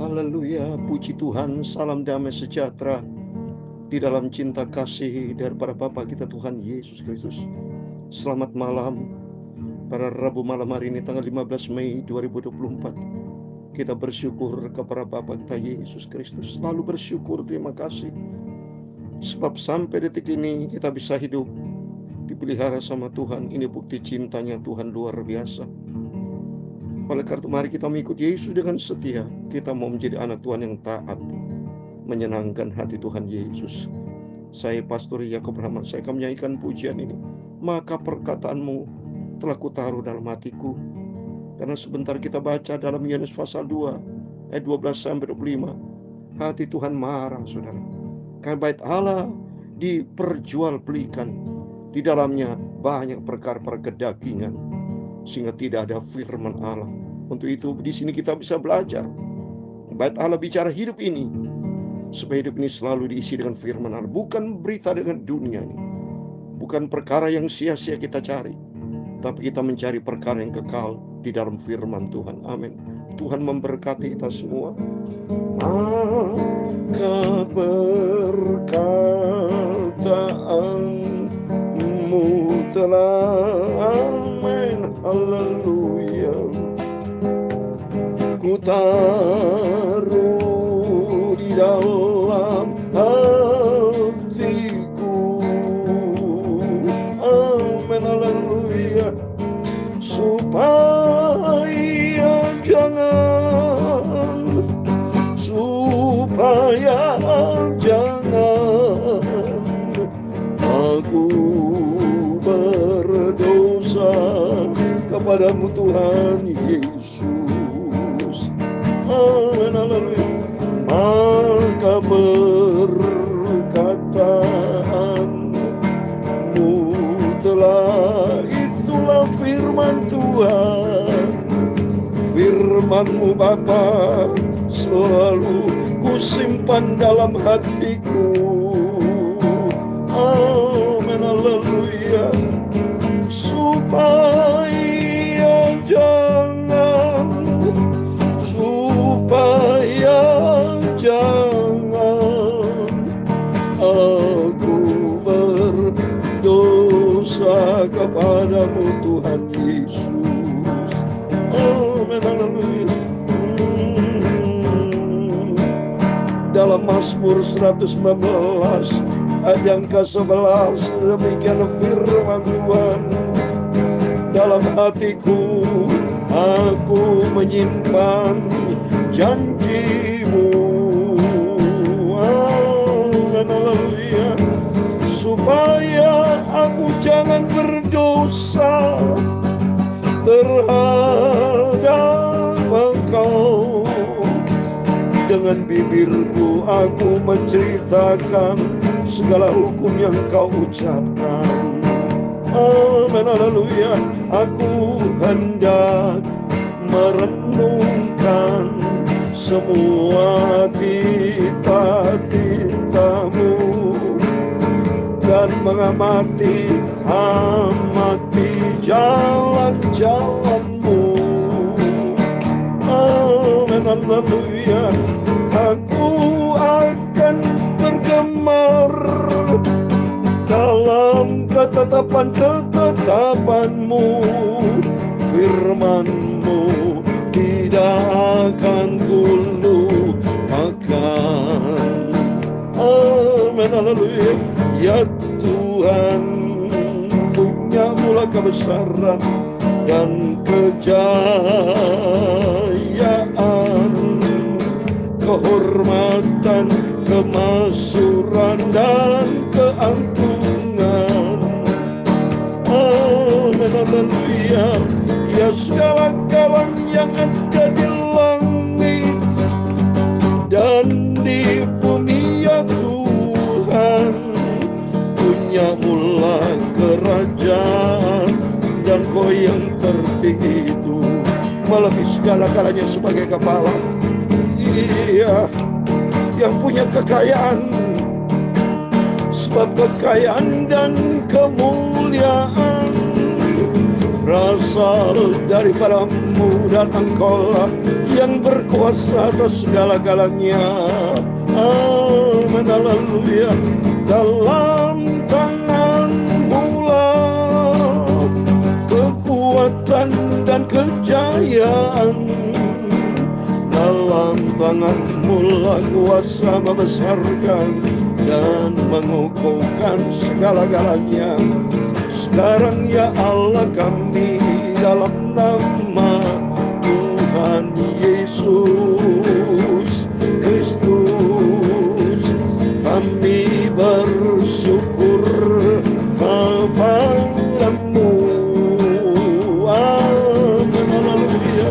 Haleluya, puji Tuhan, salam damai sejahtera di dalam cinta kasih daripada Bapa kita Tuhan Yesus Kristus. Selamat malam, pada Rabu malam hari ini tanggal 15 Mei 2024. Kita bersyukur kepada Bapa kita Yesus Kristus, selalu bersyukur, terima kasih. Sebab sampai detik ini kita bisa hidup, dipelihara sama Tuhan. Ini bukti cintanya Tuhan luar biasa. Oleh karena itu mari kita mengikut Yesus dengan setia. Kita mau menjadi anak Tuhan yang taat, menyenangkan hati Tuhan Yesus. Saya Pastor Yakob Rahman, saya akan menyanyikan pujian ini. Maka perkataanmu telah kutaruh dalam hatiku. Karena sebentar kita baca dalam Yohanes pasal 2 ayat 12 sampai 25. Hati Tuhan marah, saudara. Karena bait Allah diperjualbelikan. Di dalamnya banyak perkara-perkara kedagingan, sehingga tidak ada firman Allah. Untuk itu di sini kita bisa belajar. Bait Allah bicara hidup ini, supaya hidup ini selalu diisi dengan firman Allah. Bukan berita dengan dunia ini, bukan perkara yang sia-sia kita cari, tapi kita mencari perkara yang kekal di dalam firman Tuhan. Amin. Tuhan memberkati kita semua. Maka perkataanmu telah, amin, haleluya, ku taruh di dalam hatiku, amin, haleluya, supaya jangan aku berdosa kepadamu Tuhan Yesus. Amin, haleluya. Maka perkataanmu telah, itulah firman Tuhan. Firman-Mu Bapa selalu kusimpan dalam hatiku. Amin, haleluya. Supaya jangan aku berdosa kepadamu Tuhan Yesus. Amin, haleluya. Dalam Mazmur 119 ayat yang ke-11, demikian firman Tuhan. Dalam hatiku aku menyimpan janji-Mu, haleluya, supaya aku jangan berdosa terhadap Engkau. Dengan bibirku aku menceritakan segala hukum yang Kau ucapkan. Amin, haleluya. Aku hendak merenungkan semua titah-titah-Mu dan mengamati jalan-jalan-Mu. Amin, haleluya. Aku akan bergemar dalam ketetapan-ketetapan-Mu. Firman-Mu tidak akan kulupakan. Amin, haleluya. Ya Tuhan, punya-Mu kebesaran dan kejayaan, kehormatan, kemasyhuran dan keagungan. Amin, haleluya. Ya segala-galanya yang ada di langit dan di bumi, ya Tuhan, punya-Mu lah kerajaan, dan Kau yang tertinggi itu melebihi segala-galanya sebagai kepala. Iya, yang punya kekayaan, sebab kekayaan dan kemuliaan berasal daripadamu, dan Engkaulah yang berkuasa atas segala-galanya. Amin, haleluya. Dalam tangan-Mu lah kekuatan dan kejayaan, dalam tangan-Mu lah kuasa membesarkan dan mengukuhkan segala-galanya. Sekarang ya Allah kami, dalam nama Tuhan Yesus Kristus, kami bersyukur kepadamu. Amin, haleluya.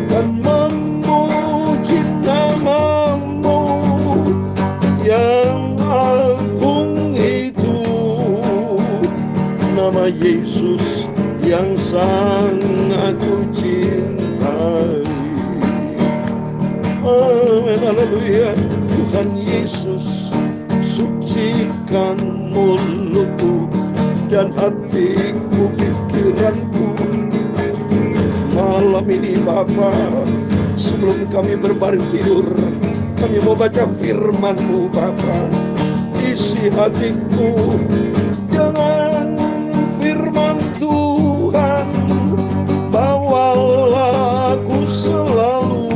Dan memuji nama-Mu yang agung itu, nama Yesus yang sangat ku cintai. Amin, haleluya. Tuhan Yesus, sucikan mulutku dan hatiku, pikiranku malam ini Bapa. Sebelum kami berbaring tidur, kami mau baca firman-Mu Bapa. Isi hatiku dengan firman Tuhan, bawalah aku selalu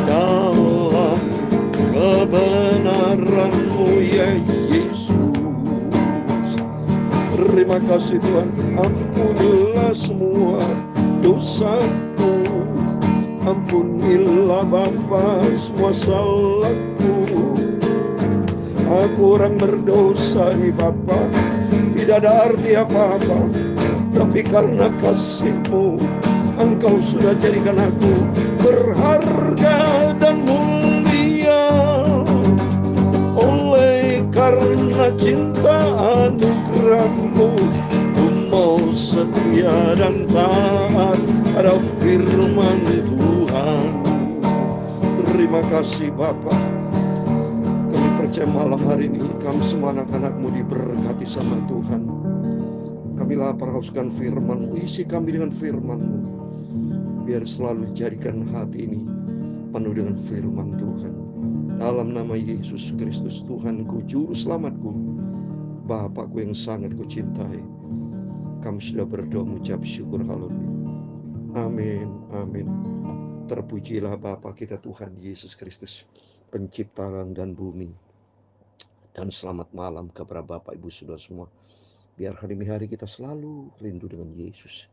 dalam kebenaran-Mu ya Yesus. Terima kasih Tuhan, ampunilah semua dosaku, ampunilah Bapa semua salahku. Aku orang berdosa nih Bapa, tidak ada arti apa-apa, tapi karena kasih-Mu, Engkau sudah jadikan aku berharga dan mulia. Oleh karena cinta anugerah-Mu, ku mau setia dan taat pada firman Tuhan. Terima kasih Bapa. Kami percaya malam hari ini kami semua anak-anak-Mu diberkati sama Tuhan. Kami lapar hauskan firman-Mu, isi kami dengan firman-Mu, biar selalu dijadikan hati ini penuh dengan firman Tuhan. Dalam nama Yesus Kristus, Tuhanku, Juru Selamatku, Bapakku yang sangat kucintai, kami sudah berdoa mengucap syukur, haleluya. Amin, amin. Terpujilah Bapa kita Tuhan Yesus Kristus, pencipta langit dan bumi. Dan selamat malam kepada Bapak Ibu Saudara semua. Biar hari-hari kita selalu rindu dengan Yesus.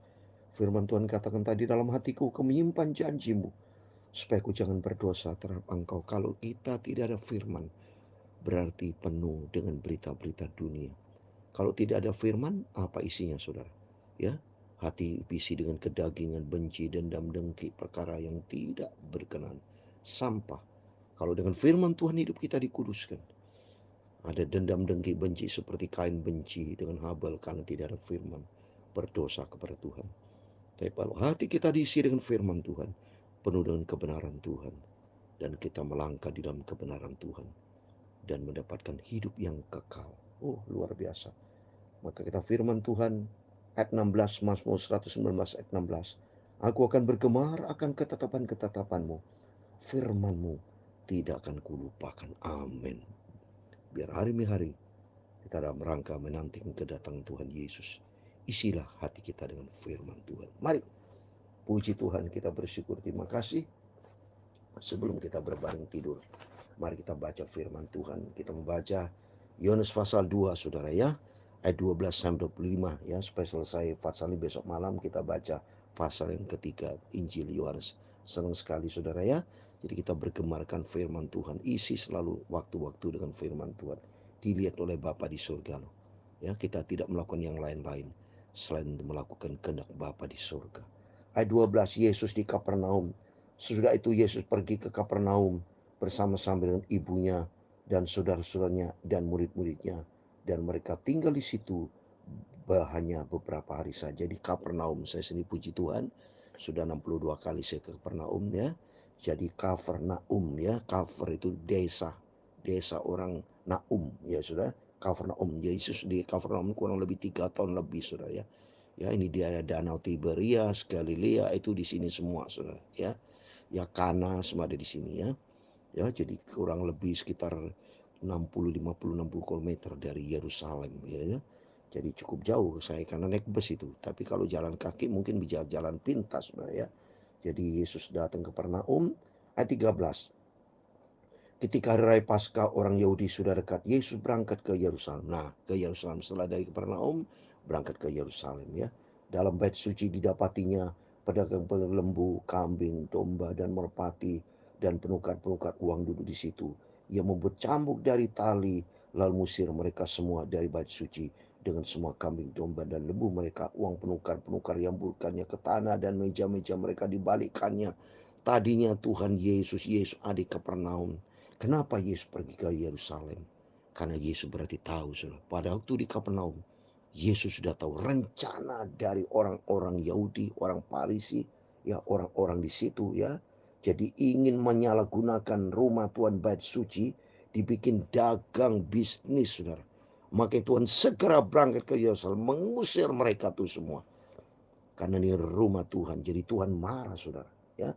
Firman Tuhan katakan tadi, dalam hatiku kau menyimpan janji-Mu, supaya ku jangan berdosa terhadap Engkau. Kalau kita tidak ada firman, berarti penuh dengan berita-berita dunia. Kalau tidak ada firman, apa isinya saudara? Ya, hati isi dengan kedagingan, benci, dendam, dengki, perkara yang tidak berkenan, sampah. Kalau dengan firman Tuhan hidup kita dikuduskan. Ada dendam, dengki, benci seperti Kain benci dengan Habel karena tidak ada firman, berdosa kepada Tuhan. Tapi kalau hati kita diisi dengan firman Tuhan, penuh dengan kebenaran Tuhan, dan kita melangkah di dalam kebenaran Tuhan dan mendapatkan hidup yang kekal. Oh, luar biasa. Maka kita firman Tuhan ayat 16, Mazmur 119 ayat 16. Aku akan bergemar akan ketetapan-ketetapan-Mu, firman-Mu tidak akan kulupakan. Amin. Biar hari-hari kita dalam rangka menanti kedatangan Tuhan Yesus, isilah hati kita dengan firman Tuhan. Mari, puji Tuhan, kita bersyukur, terima kasih. Sebelum kita berbaring tidur, mari kita baca firman Tuhan. Kita membaca Yohanes pasal 2 saudara ya, ayat 12 sampai 25 ya, supaya selesai pasal ini besok malam kita baca pasal yang ketiga Injil Yohanes. Senang sekali saudara ya. Jadi kita bergemarkan firman Tuhan, isi selalu waktu-waktu dengan firman Tuhan, dilihat oleh Bapa di surga loh. Ya, kita tidak melakukan yang lain-lain selain melakukan kehendak Bapa di surga. Ayat 12, Yesus di Kapernaum. Sesudah itu Yesus pergi ke Kapernaum bersama-sama dengan ibunya dan saudara-saudaranya dan murid-muridnya, dan mereka tinggal di situ hanya beberapa hari saja di Kapernaum. Saya sendiri puji Tuhan sudah 62 kali saya ke Kapernaum ya. Jadi Kapernaum ya, Kaper itu desa orang Naum ya sudah. Kapernaum, Yesus di Kapernaum kurang lebih 3 tahun lebih sudah ya. Ya, ini di ada Danau Tiberias, Galilea itu di sini semua, Saudara, ya. Ya, Kana semua ada di sini ya. Ya, jadi kurang lebih sekitar 60, 50, 60 kilometer dari Yerusalem ya. Jadi cukup jauh saya karena naik bus itu. Tapi kalau jalan kaki mungkin bisa jalan pintas, Saudara ya. Jadi Yesus datang ke Kapernaum ayat 13. Ketika hari raya Paskah orang Yahudi sudah dekat, Yesus berangkat ke Yerusalem. Nah, ke Yerusalem setelah dari Kapernaum berangkat ke Yerusalem ya. Dalam bait suci didapatinya pedagang lembu, kambing, domba dan merpati dan penukar-penukar uang duduk di situ. Ia membuat cambuk dari tali lalu musir mereka semua dari bait suci dengan semua kambing, domba dan lembu mereka. Uang penukar-penukar yang bukannya ke tanah dan meja-meja mereka dibalikkannya. Tadinya Tuhan Yesus ada di Kapernaum. Kenapa Yesus pergi ke Yerusalem? Karena Yesus berarti tahu, saudara. Pada waktu di Kapernaum, Yesus sudah tahu rencana dari orang-orang Yahudi, orang Farisi, ya orang-orang di situ ya. Jadi ingin menyalahgunakan rumah Tuhan bait suci, dibikin dagang bisnis, saudara. Maka Tuhan segera berangkat ke Yerusalem, mengusir mereka tuh semua. Karena ini rumah Tuhan, jadi Tuhan marah, saudara. Ya,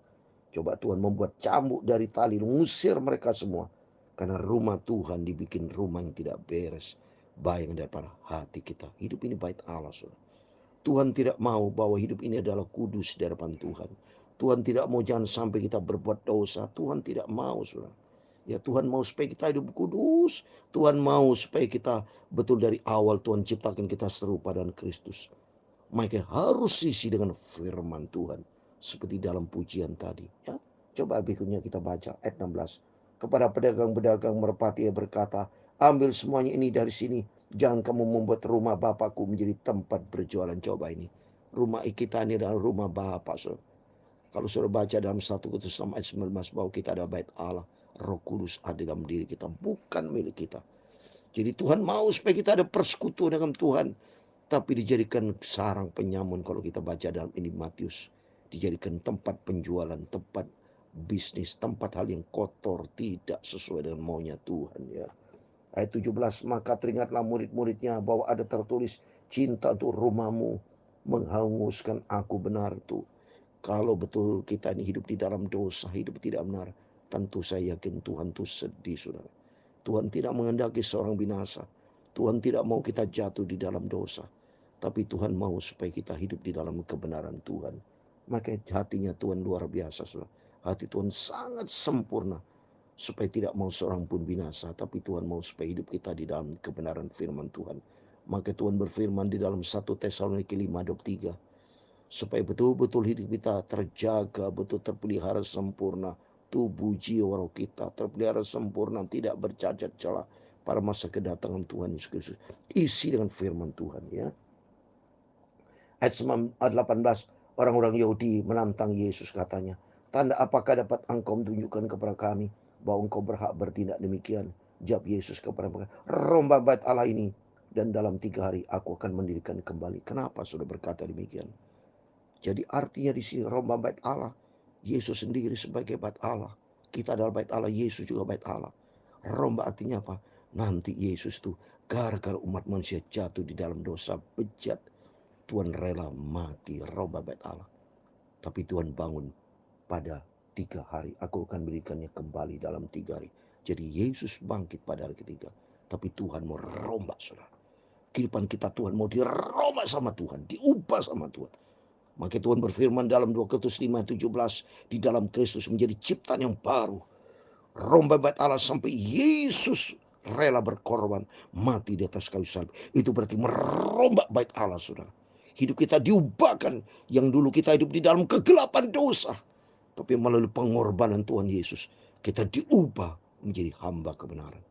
coba Tuhan membuat cambuk dari tali, mengusir mereka semua. Karena rumah Tuhan dibikin rumah yang tidak beres. Bayang daripada hati kita. Hidup ini bait Allah, saudara. Tuhan tidak mau bahwa hidup ini adalah kudus di hadapan Tuhan. Tuhan tidak mau jangan sampai kita berbuat dosa. Tuhan tidak mau, saudara. Ya, Tuhan mau supaya kita hidup kudus. Tuhan mau supaya kita betul dari awal Tuhan ciptakan kita serupa dengan Kristus. Maka harus isi dengan firman Tuhan. Seperti dalam pujian tadi. Ya, coba berikutnya kita baca ayat 16. Kepada pedagang-pedagang merpati ia berkata, ambil semuanya ini dari sini. Jangan kamu membuat rumah Bapakku menjadi tempat berjualan. Coba ini. Rumah kita ini adalah rumah Bapak. So. Kalau sudah baca dalam 1 Korintus 6 ayat 19 bahwa kita ada bait Allah. Roh Kudus ada dalam diri kita. Bukan milik kita. Jadi Tuhan mau supaya kita ada persekutuan dengan Tuhan. Tapi dijadikan sarang penyamun kalau kita baca dalam ini Matius. Dijadikan tempat penjualan, tempat bisnis, tempat hal yang kotor, tidak sesuai dengan maunya Tuhan ya. Ayat 17, maka teringatlah murid-muridnya bahwa ada tertulis, cinta untuk rumahmu menghanguskan aku benar tuh. Kalau betul kita ini hidup di dalam dosa, hidup tidak benar, tentu saya yakin Tuhan tuh sedih, saudara. Tuhan tidak menghendaki seorang binasa. Tuhan tidak mau kita jatuh di dalam dosa. Tapi Tuhan mau supaya kita hidup di dalam kebenaran Tuhan. Maka hatinya Tuhan luar biasa, saudara. Hati Tuhan sangat sempurna. Supaya tidak mau seorang pun binasa. Tapi Tuhan mau supaya hidup kita di dalam kebenaran firman Tuhan. Maka Tuhan berfirman di dalam 1 Tessaloniki 5:23. Supaya betul-betul hidup kita terjaga, betul terpelihara sempurna. Tubuh jiwa roh kita terpelihara sempurna, tidak bercacat celah pada masa kedatangan Tuhan Yesus Kristus. Isi dengan firman Tuhan ya. Ayat 18, orang-orang Yahudi menantang Yesus katanya, tanda apakah dapat engkau tunjukkan kepada kami bahwa engkau berhak bertindak demikian? Jawab Yesus kepada mereka, rombak bait Allah ini dan dalam 3 hari aku akan mendirikan kembali. Kenapa sudah berkata demikian? Jadi artinya di sini rombak bait Allah. Yesus sendiri sebagai bait Allah. Kita adalah bait Allah, Yesus juga bait Allah. Rombak artinya apa? Nanti Yesus tuh gara-gara umat manusia jatuh di dalam dosa bejat, Tuhan rela mati rombak bait Allah. Tapi Tuhan bangun pada 3 hari. Aku akan berikannya kembali dalam 3 hari. Jadi Yesus bangkit pada hari ketiga. Tapi Tuhan mau rombak, saudara. Kehidupan kita Tuhan mau dirombak sama Tuhan. Diubah sama Tuhan. Maka Tuhan berfirman dalam 2 Korintus 5:17, di dalam Kristus menjadi ciptaan yang baru. Rombak bait Allah sampai Yesus rela berkorban mati di atas kayu salib. Itu berarti merombak bait Allah, saudara. Hidup kita diubahkan. Yang dulu kita hidup di dalam kegelapan dosa. Tapi melalui pengorbanan Tuhan Yesus, kita diubah menjadi hamba kebenaran.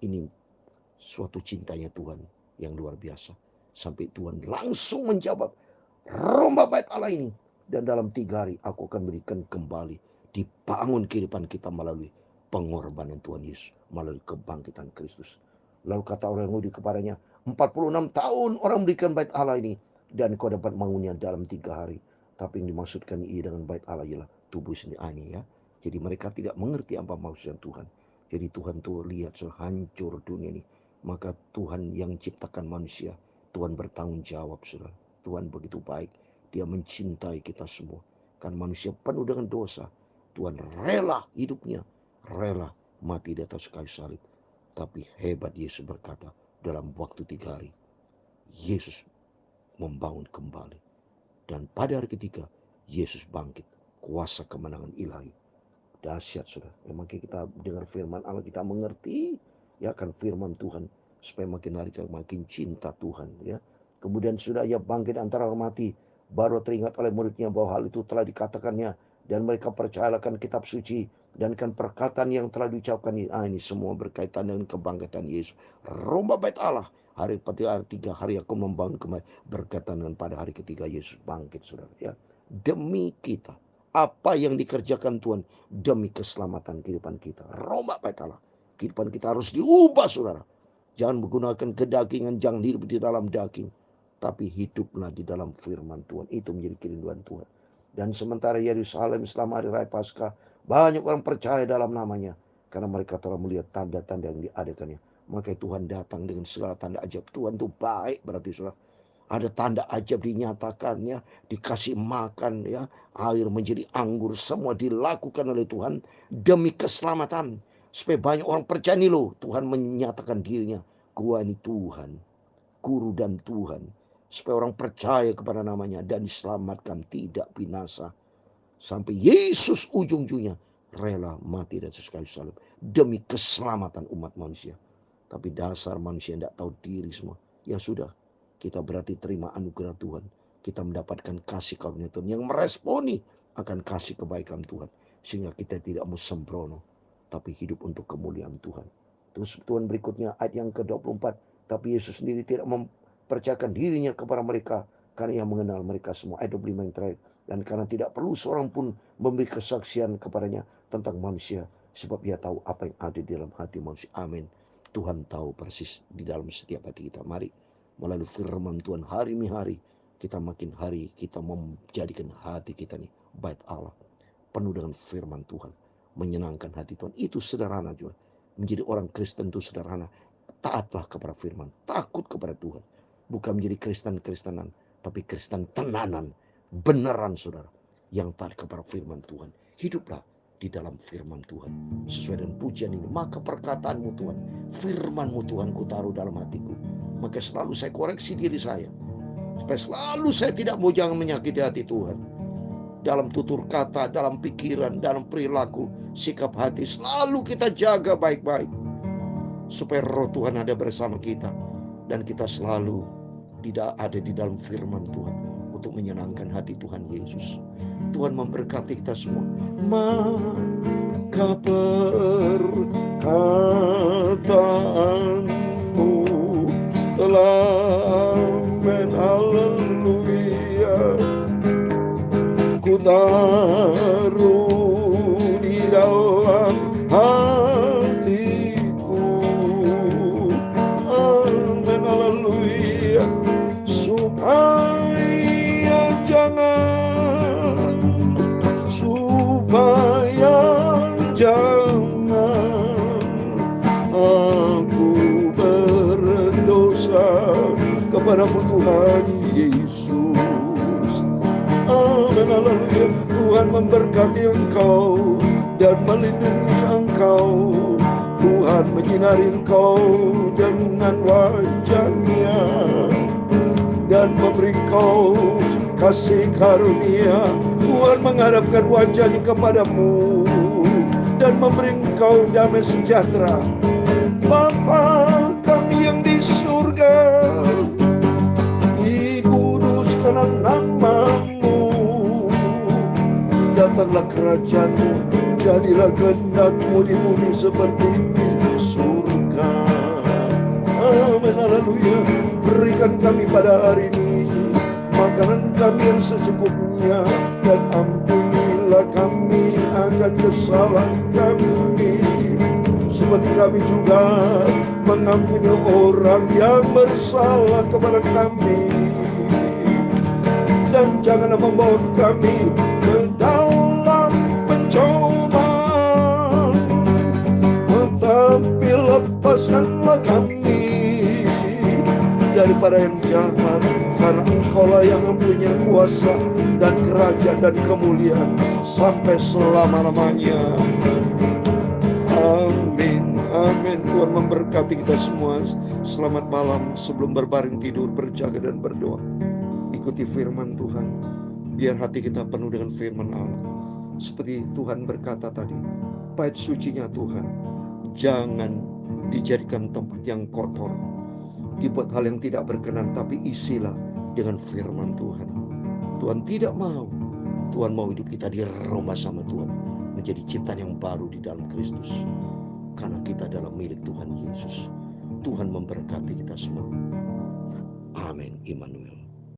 Ini suatu cintanya Tuhan yang luar biasa. Sampai Tuhan langsung menjawab, rombak bait Allah ini. Dan dalam 3 hari aku akan berikan kembali. Dibangun kehidupan kita melalui pengorbanan Tuhan Yesus. Melalui kebangkitan Kristus. Lalu kata orang Yahudi kepadanya, 46 tahun orang berikan bait Allah ini. Dan kau dapat bangunnya dalam 3 hari. Tapi yang dimaksudkan ia dengan bait Allah ialah tubuh sendiri ya. Jadi mereka tidak mengerti apa maksudnya Tuhan. Jadi Tuhan tuh lihat hancur dunia ini. Maka Tuhan yang ciptakan manusia, Tuhan bertanggung jawab, saudara. Tuhan begitu baik. Dia mencintai kita semua. Karena manusia penuh dengan dosa. Tuhan rela hidupnya, rela mati di atas kayu salib. Tapi hebat Yesus berkata, dalam waktu 3 hari, Yesus membangun kembali. Dan pada hari ketiga, Yesus bangkit. Kuasa kemenangan ilahi. Dahsyat saudara. Memang kita dengar firman Allah, kita mengerti ya kan firman Tuhan. Supaya makin hari kita makin cinta Tuhan ya. Kemudian sudah ia bangkit antara orang mati. Baru teringat oleh muridnya bahwa hal itu telah dikatakannya. Dan mereka percayakan kitab suci. Dan kan perkataan yang telah diucapkan ini semua berkaitan dengan kebangkitan Yesus. Roma bait Allah. Hari 3 hari aku membangun kembali. Berkaitan dengan pada hari ketiga Yesus bangkit saudara ya. Demi kita. Apa yang dikerjakan Tuhan demi keselamatan kehidupan kita. Roma bait Allah. Kehidupan kita harus diubah saudara. Jangan menggunakan kedagingan, jangan hidup di dalam daging. Tapi hiduplah di dalam firman Tuhan. Itu menjadi kerinduan Tuhan. Dan sementara Yerusalem selama hari raya Paskah, banyak orang percaya dalam namanya. Karena mereka telah melihat tanda-tanda yang diadakannya. Maka Tuhan datang dengan segala tanda ajaib. Tuhan itu baik berarti saudara. Ada tanda ajaib dinyatakannya, dikasih makan ya, air menjadi anggur, semua dilakukan oleh Tuhan demi keselamatan. Supaya banyak orang percaya nih loh, Tuhan menyatakan dirinya, gua ini Tuhan, guru dan Tuhan. Supaya orang percaya kepada namanya dan diselamatkan, tidak binasa. Sampai Yesus ujung-ujungnya rela mati di atas kayu salib demi keselamatan umat manusia. Tapi dasar manusia tidak tahu diri semua. Ya sudah, kita berarti terima anugerah Tuhan. Kita mendapatkan kasih karunia Tuhan yang meresponi akan kasih kebaikan Tuhan. Sehingga kita tidak mau sembrono, tapi hidup untuk kemuliaan Tuhan. Terus Tuhan berikutnya ayat yang ke-24. Tapi Yesus sendiri tidak mempercayakan dirinya kepada mereka, karena ia mengenal mereka semua. Ayat 25 yang terakhir. Dan karena tidak perlu seorang pun memberi kesaksian kepadanya tentang manusia, sebab ia tahu apa yang ada di dalam hati manusia. Amin. Tuhan tahu persis di dalam setiap hati kita. Mari melalui firman Tuhan hari demi hari, kita makin hari kita menjadikan hati kita nih bait Allah, penuh dengan firman Tuhan, menyenangkan hati Tuhan. Itu sederhana juga. Menjadi orang Kristen itu sederhana. Taatlah kepada firman, takut kepada Tuhan. Bukan menjadi Kristen-Kristenan, tapi Kristen tenanan, beneran saudara, yang taat kepada firman Tuhan. Hiduplah di dalam firman Tuhan sesuai dengan pujian ini. Maka perkataanmu Tuhan, firmanmu Tuhan ku taruh dalam hatiku. Maka selalu saya koreksi diri saya, supaya selalu saya tidak mau jangan menyakiti hati Tuhan. Dalam tutur kata, dalam pikiran, dalam perilaku, sikap hati, selalu kita jaga baik-baik. Supaya roh Tuhan ada bersama kita. Dan kita selalu tidak ada di dalam firman Tuhan untuk menyenangkan hati Tuhan Yesus. Tuhan memberkati kita semua. Maka perkataanmu telah haleluya, ku taruh di dalam hatiku. Amin, haleluya. Supaya jangan aku berdosa kepadamu Tuhan Yesus. Amin, haleluya. Tuhan memberkati engkau dan melindungi engkau. Tuhan menyinari engkau dengan wajah-Nya dan memberi engkau kasih karunia. Tuhan menghadapkan wajah-Nya kepadamu dan memberi engkau damai sejahtera. Bapa kami yang di surga, dikuduskanlah nama-Mu, datanglah kerajaan-Mu, jadilah kehendak-Mu di bumi seperti di surga. Amin, haleluya. Berikan kami pada hari ini makanan kami yang secukupnya, dan ampunilah kami akan kesalahan kami, seperti kami juga mengampuni orang yang bersalah kepada kami. Dan janganlah membawa kami ke dalam pencobaan, tetapi lepaskanlah kami daripada yang jahat, karena Engkaulah yang mempunyai kuasa dan kerajaan dan kemuliaan sampai selama-lamanya. Amin, amin. Tuhan memberkati kita semua. Selamat malam. Sebelum berbaring tidur, berjaga dan berdoa, ikuti firman Tuhan. Biar hati kita penuh dengan firman Allah. Seperti Tuhan berkata tadi, bait sucinya Tuhan jangan dijadikan tempat yang kotor, dibuat hal yang tidak berkenan, tapi isilah dengan firman Tuhan. Tuhan tidak mau. Tuhan mau hidup kita dirubah sama Tuhan, menjadi ciptaan yang baru di dalam Kristus. Karena kita adalah milik Tuhan Yesus. Tuhan memberkati kita semua. Amin. Immanuel.